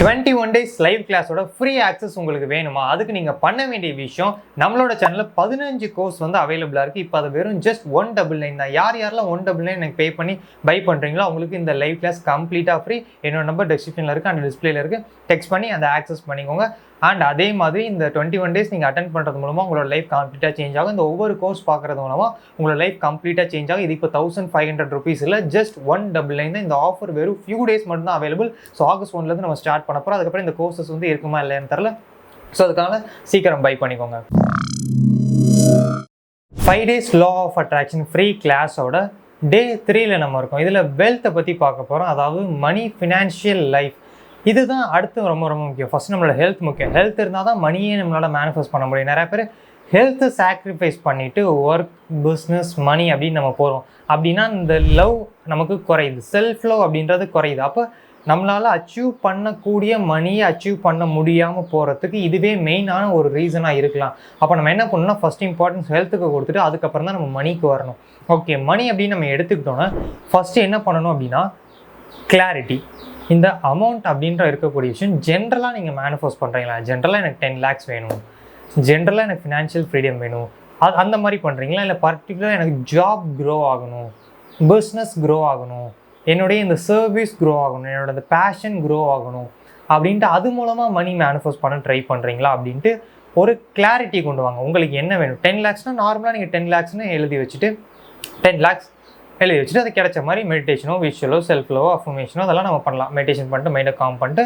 21 days live கிளாஸோட free access உங்களுக்கு வேணுமா? அதுக்கு நீங்கள் பண்ண வேண்டிய விஷயம், நம்மளோட சேனலில் 15 கோர்ஸ் வந்து அவைலபிளாக இருக்குது. இப்போ அது வெறும் ஜஸ்ட் 199 தான். யாரெல்லாம் 199 எனக்கு பே பண்ணி பை பண்ணுறீங்களோ அவங்களுக்கு இந்த லைவ் கிளாஸ் கம்ப்ளீட்டாக ஃப்ரீ. என்னோட நம்பர் டிஸ்கிரிப்ஷனில் இருக்குது, அந்த டிஸ்பிளேல இருக்குது. டெக்ஸ்ட் பண்ணி அந்த ஆக்சஸ் பண்ணிக்கோங்க. அண்ட் அதே மாதிரி இந்த 21 days நீங்கள் அட்டென்ட் பண்ணுறது மூலமாக உங்களோட லைஃப் கம்ப்ளீட்டாக சேஞ்ச் ஆகும். இந்த ஒவ்வொரு கோர்ஸ் பார்க்குறது மூலமாக உங்களோட லைஃப் கம்ப்ளீட்டாக சேஞ்ச் ஆகும். இது இப்போ 1500 rupees இல்லை, ஜஸ்ட் 199 தான். இந்த ஆஃபர் வெறும் ஃபியூ டேஸ் மட்டும் தான் அவைலபிள். ஸோ August 1 நம்ம ஸ்டார்ட் பண்ண போகிறோம். அதுக்கப்புறம் இந்த கோர்சஸ் வந்து இருக்குமா இல்லைன்னு தெரில. ஸோ அதுக்காக சீக்கிரம் பை பண்ணிக்கோங்க. 5 days law of attraction free கிளாஸோட டே 3ல் நம்ம இருக்கோம். இதில் வெல்த்தை பற்றி பார்க்க போகிறோம். அதாவது மணி, ஃபினான்ஷியல் லைஃப். இதுதான் அடுத்து ரொம்ப ரொம்ப முக்கியம். ஃபர்ஸ்ட் நம்மளோட ஹெல்த் முக்கியம். ஹெல்த் இருந்தால் தான் மணியே நம்மளால் மேனிஃபெஸ்ட் பண்ண முடியும். நிறைய பேர் ஹெல்த்தை சாக்ரிஃபைஸ் பண்ணிவிட்டு ஒர்க், பிஸ்னஸ், மணி அப்படின்னு நம்ம போகிறோம். அப்படின்னா இந்த லவ் நமக்கு குறையுது, செல்ஃப் லவ் அப்படின்றது குறையுது. அப்போ நம்மளால் அச்சீவ் பண்ணக்கூடிய மணியை அச்சீவ் பண்ண முடியாமல் போகிறதுக்கு இதுவே மெயினான ஒரு ரீசனாக இருக்கலாம். அப்போ நம்ம என்ன பண்ணணும்னா ஃபஸ்ட் இம்பார்ட்டன்ஸ் ஹெல்த்துக்கு கொடுத்துட்டு அதுக்கப்புறம் தான் நம்ம மணிக்கு வரணும். ஓகே, மணி அப்படின்னு நம்ம எடுத்துக்கிட்டோன்னா ஃபஸ்ட்டு என்ன பண்ணணும் அப்படின்னா கிளாரிட்டி. இந்த அமௌண்ட் அப்படின்ற இருக்கக்கூடிய விஷயம் ஜென்ரலாக நீங்கள் மேனிஃபெஸ்ட் பண்ணுறீங்களா? ஜென்ரலாக எனக்கு 10 lakhs வேணும், ஜென்ரலாக எனக்கு ஃபினான்ஷியல் ஃப்ரீடம் வேணும், அந்த மாதிரி பண்ணுறீங்களா? இல்லை பர்டிகுலராக எனக்கு ஜாப் க்ரோ ஆகணும், பிஸ்னஸ் க்ரோ ஆகணும், என்னுடைய இந்த சர்வீஸ் க்ரோ ஆகணும், என்னோட இந்த பேஷன் க்ரோ ஆகணும் அப்படின்ட்டு அது மூலமாக மணி மேனிஃபெஸ்ட் பண்ண ட்ரை பண்ணுறீங்களா அப்படின்ட்டு ஒரு கிளாரிட்டி கொண்டு வாங்க. உங்களுக்கு என்ன வேணும்? 10 lakhsனால் நார்மலாக நீங்கள் 10 lakhsன்னு எழுதி வச்சுட்டு 10 lakhs எழுதி வச்சுட்டு அது கிடைச்ச மாதிரி மெடிடேஷனோ, விஷுவலோ, செல்ஃப்லோ, அஃபர்மேஷனோ அதெல்லாம் நம்ம பண்ணலாம். மெடிடேஷன் பண்ணிட்டு மைண்டை காம் பண்ணிட்டு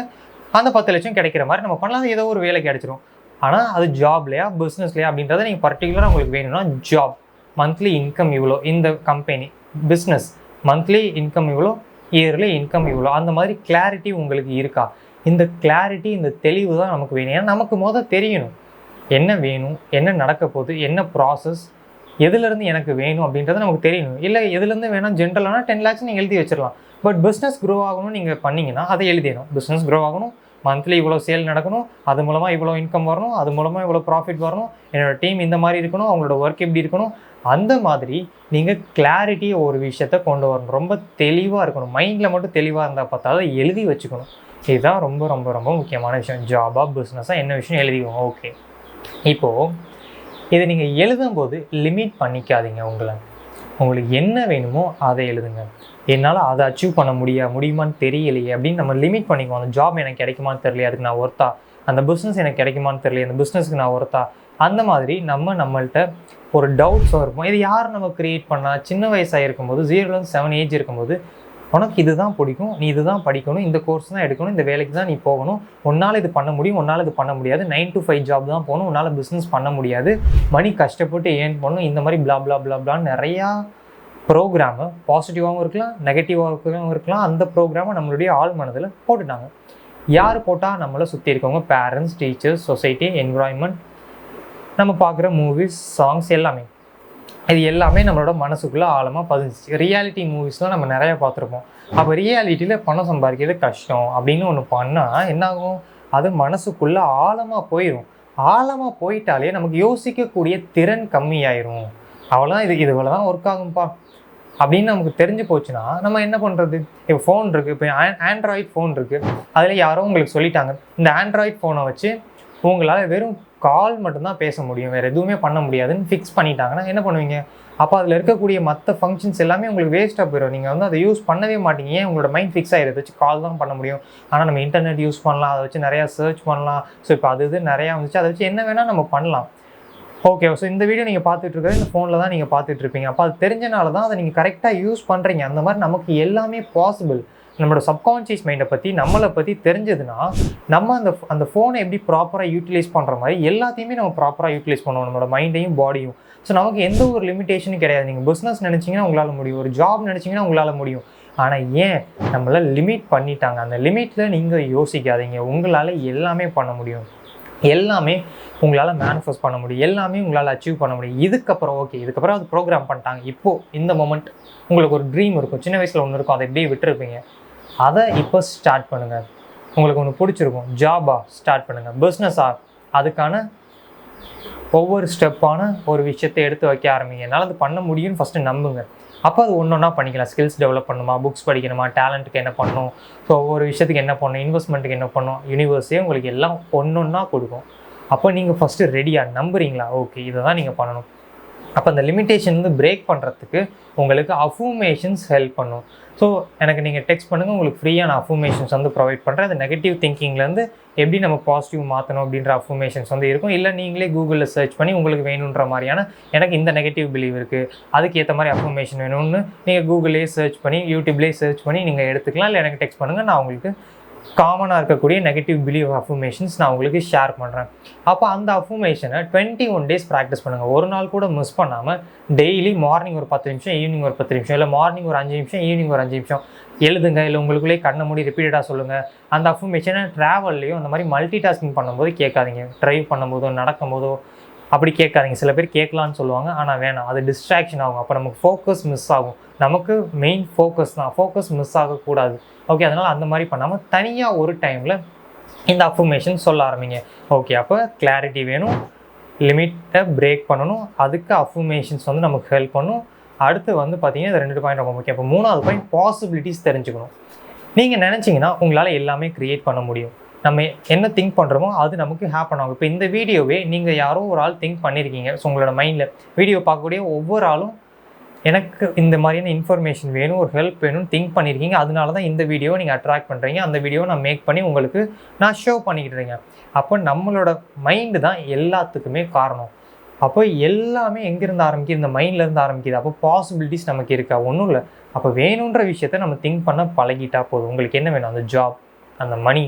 அந்த 10 லட்சம் கிடைக்கிற மாதிரி நம்ம பண்ணலாம். ஏதோ ஒரு வேலை கிடைச்சிரும். ஆனால் அது ஜாப்லையா பிஸ்னஸ்லையா அப்படின்றத நீங்கள் பர்டிகுலராக உங்களுக்கு வேணும்னா ஜாப் மந்த்லி இன்கம் இவ்வளோ, இந்த கம்பெனி பிஸ்னஸ் மந்த்லி இன்கம் இவ்வளோ, இயர்லி இன்கம் இவ்வளோ, அந்த மாதிரி கிளாரிட்டி உங்களுக்கு இருக்கா? இந்த கிளாரிட்டி, இந்த தெளிவு தான் நமக்கு வேணும். ஏன்னா நமக்கு தெரியணும் என்ன வேணும், என்ன நடக்க போகுது, என்ன ப்ராசஸ், எதுலேருந்து எனக்கு வேணும் அப்படின்றத நமக்கு தெரியணும். இல்லை எதுலேருந்து வேணும் ஜென்ரலான 10 lakhs நீங்கள் எழுதி வச்சிடலாம். பட் பிஸ்னஸ் க்ரோ ஆகணும்னு நீங்கள் பண்ணிங்கன்னா அதை எழுதிடணும். பிஸ்னஸ் க்ரோ ஆகணும், மந்த்லி இவ்வளோ சேல் நடக்கணும், அது மூலமாக இவ்வளோ இன்கம் வரணும், அது மூலமாக இவ்வளோ ப்ராஃபிட் வரணும், என்னோடய டீம் இந்த மாதிரி இருக்கணும், அவங்களோட ஒர்க் எப்படி இருக்கணும், அந்த மாதிரி நீங்கள் கிளாரிட்டி ஒரு விஷயத்த கொண்டு வரணும். ரொம்ப தெளிவாக இருக்கணும். மைண்டில் மட்டும் தெளிவாக இருந்தால் பார்த்தா அதை எழுதி வச்சுக்கணும். இதுதான் ரொம்ப ரொம்ப ரொம்ப முக்கியமான விஷயம். ஜாபாக பிஸ்னஸாக என்ன விஷயம் எழுதிக்கோங்க. ஓகே, இப்போது இதை நீங்கள் எழுதும்போது லிமிட் பண்ணிக்காதீங்க. உங்களுக்கு என்ன வேணுமோ அதை எழுதுங்க. என்னால் அதை அச்சீவ் பண்ண முடியுமான்னு தெரியலையே அப்படின்னு நம்ம லிமிட் பண்ணிக்குவோம். அந்த ஜாப் எனக்கு கிடைக்குமான்னு தெரியலையே, அதுக்கு நான் ஒர்த்தா, அந்த பிஸ்னஸ் எனக்கு கிடைக்குமான்னு தெரியலையே, அந்த பிஸ்னஸ்க்கு நான் ஒர்த்தா, அந்த மாதிரி நம்மள்கிட்ட ஒரு டவுட்ஸும் இருக்கும். இது யார் நம்ம க்ரியேட் பண்ணால்? சின்ன வயசாக இருக்கும்போது 0-7 ஏஜ் இருக்கும்போது உனக்கு இதுதான் பிடிக்கும், நீ இதுதான் படிக்கணும், இந்த கோர்ஸ் தான் எடுக்கணும், இந்த வேலைக்கு தான் நீ போகணும், உன்னால் இது பண்ண முடியும், உன்னால் இது பண்ண முடியாது, 9 to 5 ஜாப் தான் போகணும், உன்னால் பிஸ்னஸ் பண்ண முடியாது, மணி கஷ்டப்பட்டு ஏர்ன் பண்ணணும், இந்த மாதிரி பிளா பிளா பிளா பிளான்னு நிறையா ப்ரோக்ராமு பாசிட்டிவாகவும் இருக்கலாம், நெகட்டிவாகவும் இருக்கலாம். அந்த ப்ரோக்ராமை நம்மளுடைய ஆள் மனதில் போட்டுட்டாங்க. யார் போட்டால் நம்மளை சுற்றி இருக்கவங்க? பேரண்ட்ஸ், டீச்சர்ஸ், சொசைட்டி, என்விரான்மெண்ட், நம்ம பார்க்குற மூவிஸ், சாங்ஸ் எல்லாமே. இது எல்லாமே நம்மளோட மனசுக்குள்ளே ஆழமாக பதிஞ்சிச்சு. ரியாலிட்டி மூவிஸ்லாம் நம்ம நிறையா பார்த்துருப்போம். அப்போ ரியாலிட்டியில் பணம் சம்பாதிக்கிறது கஷ்டம் அப்படின்னு ஒன்று பண்ணால் என்னாகும்? அது மனசுக்குள்ளே ஆழமாக போயிடும். ஆழமாக போயிட்டாலே நமக்கு யோசிக்கக்கூடிய திறன் கம்மியாயிரும். அவ்வளோதான், இது இவ்வளோதான் ஒர்க் ஆகும்பா அப்படின்னு நமக்கு தெரிஞ்சு போச்சுன்னா நம்ம என்ன பண்ணுறது? இப்போ ஃபோன் இருக்குது, இப்போ ஆண்ட்ராய்ட் ஃபோன் இருக்குது. அதில் யாரோ உங்களுக்கு சொல்லிட்டாங்க, இந்த ஆண்ட்ராய்ட் ஃபோனை வச்சு உங்களால் வெறும் கால் மட்டும்தான் பேச முடியும், வேறு எதுவுமே பண்ண முடியாதுன்னு ஃபிக்ஸ் பண்ணிட்டாங்கன்னா என்ன பண்ணுவீங்க? அப்போ அதில் இருக்கக்கூடிய மற்ற ஃபங்க்ஷன்ஸ் எல்லாமே உங்களுக்கு வேஸ்ட்டாக போயிடும். நீங்கள் அதை யூஸ் பண்ணவே மாட்டீங்க. ஏன்? உங்களோட மைண்ட் ஃபிக்ஸ் ஆகிடுது, வச்சு கால் தான் பண்ண முடியும். ஆனால் நம்ம இன்டர்நெட் யூஸ் பண்ணலாம், அதை வச்சு நிறையா சர்ச் பண்ணலாம். ஸோ இப்போ இது நிறையா வந்துச்சு, அதை வச்சு என்ன வேணால் நம்ம பண்ணலாம். ஓகே, ஸோ இந்த வீடியோ நீங்கள் பார்த்துட்டு இருக்கிறது இந்த ஃபோனில் தான் நீங்கள் பார்த்துட்டு இருப்பீங்க. அப்போ அது தெரிஞ்சனால தான் அதை நீங்கள் கரெக்டாக யூஸ் பண்ணுறீங்க. அந்த மாதிரி நமக்கு எல்லாமே பாசிபிள். நம்மளோட சப்கான்ஷியஸ் மைண்டை பற்றி, நம்மளை பற்றி தெரிஞ்சதுன்னா நம்ம அந்த ஃபோனை எப்படி ப்ராப்பராக யூட்டிலைஸ் பண்ணுற மாதிரி எல்லாத்தையுமே நம்ம ப்ராப்பராக யூட்டிலைஸ் பண்ணுவோம், நம்மளோட மைண்டையும் பாடியும். ஸோ நமக்கு எந்த ஒரு லிமிட்டேஷனும் கிடையாது. நீங்கள் பிஸ்னஸ் நினச்சிங்கன்னா உங்களால் முடியும், ஒரு ஜாப் நினச்சிங்கன்னா உங்களால் முடியும். ஆனால் ஏன் நம்மளை லிமிட் பண்ணிட்டாங்க? அந்த லிமிட்டில் நீங்கள் யோசிக்காதீங்க. உங்களால் எல்லாமே பண்ண முடியும், எல்லாமே உங்களால் மேனிஃபெஸ்ட் பண்ண முடியும், எல்லாமே உங்களால் அச்சீவ் பண்ண முடியும். இதுக்கப்புறம் இதுக்கப்புறம் அது ப்ரோக்ராம் பண்ணிட்டாங்க. இப்போது இந்த மொமெண்ட் உங்களுக்கு ஒரு ட்ரீம் இருக்கும், சின்ன வயசில் ஒன்று இருக்கும், அதை எப்படியே விட்டுருப்பீங்க. அதை இப்போ ஸ்டார்ட் பண்ணுங்கள். உங்களுக்கு ஒன்று பிடிச்சிருக்கும், ஜாபாக ஸ்டார்ட் பண்ணுங்கள், பிஸ்னஸாக அதுக்கான ஒவ்வொரு ஸ்டெப்பான ஒரு விஷயத்தை எடுத்து வைக்க ஆரம்பிங்க. என்னால் அது பண்ண முடியும்னு ஃபஸ்ட்டு நம்புங்க. அப்போ அது ஒன்றா பண்ணிக்கலாம். ஸ்கில்ஸ் டெவலப் பண்ணணுமா, புக்ஸ் படிக்கணுமா, டேலண்ட்டுக்கு என்ன பண்ணணும், ஸோ ஒவ்வொரு விஷயத்துக்கு என்ன பண்ணணும், இன்வெஸ்ட்மெண்ட்டுக்கு என்ன பண்ணணும், யூனிவர்ஸே உங்களுக்கு எல்லாம் ஒன்றா கொடுக்கும். அப்போ நீங்கள் ஃபஸ்ட்டு ரெடியாக நம்புறீங்களா, ஓகே இதை தான் நீங்கள் பண்ணணும். அப்போ அந்த லிமிட்டேஷன் வந்து பிரேக் பண்ணுறதுக்கு உங்களுக்கு அஃபர்மேஷன்ஸ் ஹெல்ப் பண்ணும். ஸோ எனக்கு நீங்கள் டெக்ஸ்ட் பண்ணுங்கள், உங்களுக்கு ஃப்ரீயான அஃபர்மேஷன்ஸ் வந்து ப்ரொவைட் பண்ணுறேன். அது நெகட்டிவ் திங்கிங்லேருந்து எப்படி நம்ம பாசிட்டிவ் மாற்றணும் அப்படின்ற அஃபர்மேஷன்ஸ் வந்து இருக்கும். இல்லை நீங்களே கூகுளில் சர்ச் பண்ணி உங்களுக்கு வேணுன்ற மாதிரியான எனக்கு இந்த நெகட்டிவ் பிலீவ் இருக்குது, அதுக்கு ஏற்ற மாதிரி அஃபர்மேஷன் வேணும்னு நீங்கள் கூகுள்லேயே சர்ச் பண்ணி யூடியூப்லேயே சர்ச் பண்ணி நீங்கள் எடுத்துக்கலாம். இல்லை எனக்கு டெக்ஸ்ட் பண்ணுங்கள், நான் உங்களுக்கு காமனாக இருக்கக்கூடிய நெகட்டிவ் பிலீவ் அஃபர்மேஷன்ஸ் நான் உங்களுக்கு ஷேர் பண்ணுறேன். அப்போ அந்த அஃபர்மேஷனை 21 days ப்ராக்டிஸ் பண்ணுங்கள். ஒரு நாள் கூட மிஸ் பண்ணாமல் டெய்லி மார்னிங் ஒரு 10 நிமிஷம், ஈவினிங் ஒரு 10 நிமிஷம், இல்லை மார்னிங் ஒரு 5 நிமிஷம், ஈவினிங் ஒரு 5 நிமிஷம் எழுதுங்க. இல்லை உங்களுக்குள்ளே கண்ணை மூடி ரிப்பீட்டடாக சொல்லுங்கள். அந்த அஃபர்மேஷனை ட்ராவல்லையும் அந்த மாதிரி மல்டி டாஸ்கிங் பண்ணும்போது கேட்காதீங்க. ட்ரைவ் பண்ணும்போதோ நடக்கும் போதோ அப்படி கேட்காதீங்க. சில பேர் கேட்கலான்னு சொல்லுவாங்க, ஆனால் வேணாம், அது டிஸ்ட்ராக்ஷன் ஆகும். அப்போ நமக்கு ஃபோக்கஸ் மிஸ் ஆகும். நமக்கு மெயின் ஃபோக்கஸ் தான், ஃபோக்கஸ் மிஸ் ஆகக்கூடாது. ஓகே, அதனால் அந்த மாதிரி பண்ணாமல் தனியாக ஒரு டைமில் இந்த அஃபர்மேஷன் சொல்ல ஆரம்பிங்க. ஓகே, அப்போ கிளாரிட்டி வேணும், லிமிட்டை பிரேக் பண்ணணும், அதுக்கு அஃபர்மேஷன்ஸ் வந்து நமக்கு ஹெல்ப் பண்ணும். அடுத்து வந்து பார்த்தீங்கன்னா இந்த 2 பாயிண்ட் ரொம்ப முக்கியம். அப்போ 3வது பாயிண்ட் பாசிபிலிட்டிஸ் தெரிஞ்சுக்கணும். நீங்கள் நினச்சிங்கன்னா உங்களால் எல்லாமே க்ரியேட் பண்ண முடியும். நம்ம என்ன திங்க் பண்ணுறோமோ அது நமக்கு ஹேப்பன் ஆகும். இப்போ இந்த வீடியோவே நீங்கள் யாரோ ஒரு ஆள் திங்க் பண்ணியிருக்கீங்க. ஸோ உங்களோட மைண்டில் வீடியோ பார்க்கக்கூடிய ஒவ்வொரு ஆளும் எனக்கு இந்த மாதிரியான இன்ஃபர்மேஷன் வேணும், ஒரு ஹெல்ப் வேணும்னு திங்க் பண்ணியிருக்கீங்க. அதனால தான் இந்த வீடியோவை நீங்கள் அட்ராக்ட் பண்ணுறீங்க. அந்த வீடியோவை நான் மேக் பண்ணி உங்களுக்கு நான் ஷோ பண்ணிக்கிட்டுருங்க. அப்போ நம்மளோட மைண்டு தான் எல்லாத்துக்குமே காரணம். அப்போ எல்லாமே எங்கேருந்து ஆரம்பிக்குது, இந்த மைண்ட்லேருந்து ஆரம்பிக்குது. அப்போ பாசிபிலிட்டிஸ் நமக்கு இருக்கா, ஒன்றும் இல்லை. அப்போ வேணுன்ற விஷயத்த நம்ம திங்க் பண்ண பழகிட்டா போதும். உங்களுக்கு என்ன வேணும், அந்த ஜாப், அந்த மணி,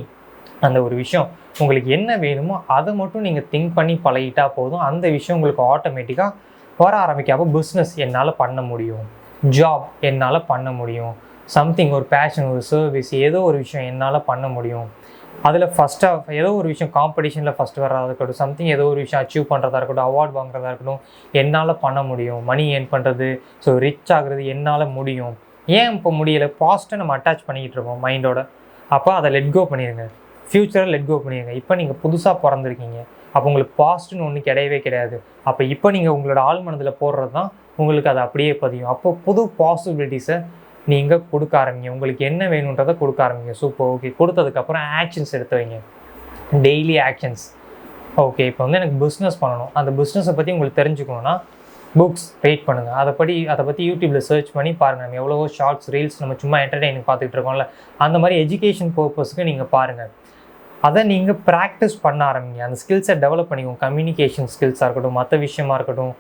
அந்த ஒரு விஷயம் உங்களுக்கு என்ன வேணுமோ அதை மட்டும் நீங்கள் திங்க் பண்ணி பழகிட்டா போதும். அந்த விஷயம் உங்களுக்கு ஆட்டோமேட்டிக்காக வர ஆரம்பிக்கும். அப்போ பிஸ்னஸ் என்னால் பண்ண முடியும், ஜாப் என்னால் பண்ண முடியும், சம்திங் ஒரு பேஷன், ஒரு சர்வீஸ், ஏதோ ஒரு விஷயம் என்னால் பண்ண முடியும். அதில் ஃபஸ்ட்டாக ஏதோ ஒரு விஷயம் காம்படிஷனில் ஃபஸ்ட் வர்றதா இருக்கட்டும், சம்திங் ஏதோ ஒரு விஷயம் அச்சீவ் பண்ணுறதா இருக்கட்டும், அவார்ட் வாங்குறதா இருக்கட்டும், என்னால் பண்ண முடியும். மணி ஏர்ன் பண்ணுறது, ஸோ ரிச் ஆகுறது என்னால் முடியும். ஏன் இப்போ முடியலை? பாஸ்ட்டை நம்ம அட்டாச் பண்ணிக்கிட்டு இருக்கோம் மைண்டோட. அப்போ அதை லெட் கோ பண்ணிடுங்க. ஃப்யூச்சரை லெட் கோ பண்ணிடுங்க. இப்போ நீங்கள் புதுசாக பிறந்திருக்கீங்க. அப்போ உங்களுக்கு பாஸ்ட்டுன்னு ஒன்று கிடையவே கிடையாது. அப்போ இப்போ நீங்கள் உங்களோட ஆள் மனதில் போடுறது தான் உங்களுக்கு அது அப்படியே பதியும். அப்போ புது பாசிபிலிட்டிஸை நீங்கள் கொடுக்க ஆரம்பிங்க. உங்களுக்கு என்ன வேணுன்றதை கொடுக்க ஆரம்பிங்க. Super, okay. கொடுத்ததுக்கப்புறம் ஆக்ஷன்ஸ் எடுத்து வைங்க, டெய்லி ஆக்ஷன்ஸ். ஓகே, இப்போ வந்து எனக்கு பிஸ்னஸ் பண்ணணும், அந்த பிஸ்னஸை பற்றி உங்களுக்கு தெரிஞ்சுக்கணுன்னா புக்ஸ் வெயிட் பண்ணுங்கள். அதை பற்றி யூடியூப்பில் சர்ச் பண்ணி பாருங்கள். நம்ம எவ்வளவோ ஷார்ட்ஸ், ரீல்ஸ் நம்ம சும்மா என்டர்டெயினிங் பார்த்துக்கிட்டு இருக்கோம்ல, அந்த மாதிரி எஜுகேஷன் பர்பஸ்க்கு நீங்கள் பாருங்கள். அதை நீங்கள் ப்ராக்டிஸ் பண்ண ஆரம்பிங்க. அந்த ஸ்கில்ஸை டெவலப் பண்ணிக்கோங்க. கம்யூனிகேஷன் ஸ்கில்ஸாக இருக்கட்டும், மற்ற விஷயமா இருக்கட்டும்,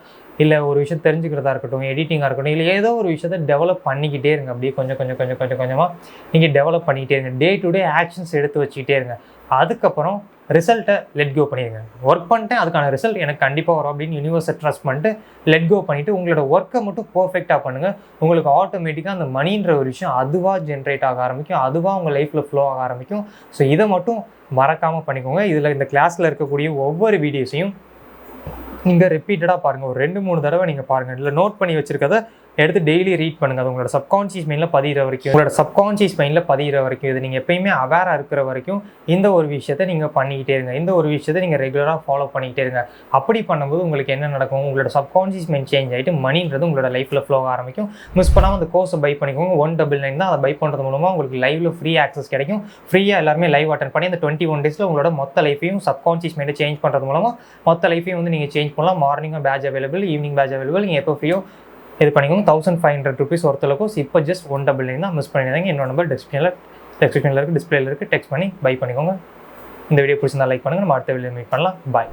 இல்லை ஒரு விஷயம் தெரிஞ்சுக்கிறதா இருக்கட்டும், எடிட்டிங்காக இருக்கட்டும், இல்லை ஏதோ ஒரு விஷயத்தை டெவலப் பண்ணிக்கிட்டே இருங்க. அப்படியே கொஞ்சமாக நீங்கள் டெவலப் பண்ணிக்கிட்டே இருங்க. டே டு டே ஆக்ஷன்ஸ் எடுத்து வச்சுக்கிட்டே இருங்க. அதுக்கப்புறம் ரிசல்ட்டை லெட் கோ பண்ணிடுங்க. ஒர்க் பண்ணிட்டேன், அதுக்கான ரிசல்ட் எனக்கு கண்டிப்பாக வரும் அப்படின்னு யூனிவர்ஸை ட்ரஸ்ட் பண்ணிட்டு லெட் கோ பண்ணிவிட்டு உங்களோட ஒர்க்கை மட்டும் பர்ஃபெக்டாக பண்ணுங்கள். உங்களுக்கு ஆட்டோமேட்டிக்காக அந்த மணின்ற ஒரு விஷயம் அதுவாக ஜென்ரேட் ஆக ஆரம்பிக்கும், அதுவாக உங்கள் லைஃப்பில் ஃப்ளோ ஆக ஆரம்பிக்கும். ஸோ இதை மட்டும் மறக்காமல் பண்ணிக்கோங்க. இதில் இந்த கிளாஸில் இருக்கக்கூடிய ஒவ்வொரு வீடியோஸையும் நீங்கள் ரிப்பீட்டடாக பாருங்கள். ஒரு 2-3 தடவை நீங்கள் பாருங்கள். இல்லை நோட் பண்ணி வச்சுருக்கதை எடுத்து டெய்லி ரீட் பண்ணுங்கள். அது உங்களோட சப்கான்ஷியஸ் மைண்டில் பதிகிற வரைக்கும் இது நீங்கள் எப்பயுமே அவேராக இருக்கிற வரைக்கும் இந்த ஒரு விஷயத்தை நீங்கள் பண்ணிக்கிட்டே இருங்க. இந்த ஒரு விஷயத்தை நீங்கள் ரெகுலராக ஃபாலோ பண்ணிக்கிட்டே இருங்க. அப்படி பண்ணும்போது உங்களுக்கு என்ன நடக்கும், உங்களோட சப்கான்ஷியஸ் மைண்ட் சேஞ்ச் ஆகிட்டு மணின்றது உங்களோட லைஃப்பில் ஃப்ளோ ஆரம்பிக்கும். மிஸ் பண்ணாமல் அந்த கோர்ஸை பை பண்ணிக்கோங்க. 199 தான். அதை பை பண்ணுறது மூலமாக உங்களுக்கு லைவில் ஃப்ரீ ஆக்சஸ் கிடைக்கும். ஃப்ரீயாக எல்லாருமே லைவ் அட்டன் பண்ணி அந்த 21 days உங்களோட மொத்த லைஃபையும் சப்கான்ஷியஸ் மைண்டை சேஞ்ச் பண்ணுறது மூலமாக மொத்த லைஃபையும் வந்து நீங்கள் சேஞ்ச் பண்ணலாம். மார்னிங்கும் batch available, evening batch available. நீங்கள் எப்போ ஃப்ரீயோ இது பண்ணிக்கோங்க. 1500 rupees ஒருத்தல கோர்ஸ். இப்போ ஜஸ்ட் 199 தான். மிஸ் பண்ணிடுங்க. என்னோட நம்பர் டிஸ்கிரிப்ஷனில் இருக்குது, டிஸ்பிளேல இருக்குது. டெக்ஸ்ட் பண்ணி பை பண்ணிக்கோங்க. இந்த வீடியோ பிடிச்சிருந்தா லைக் பண்ணுங்கள். நம்ம அடுத்த வீடியோ மீட் பண்ணலாம். பாய்.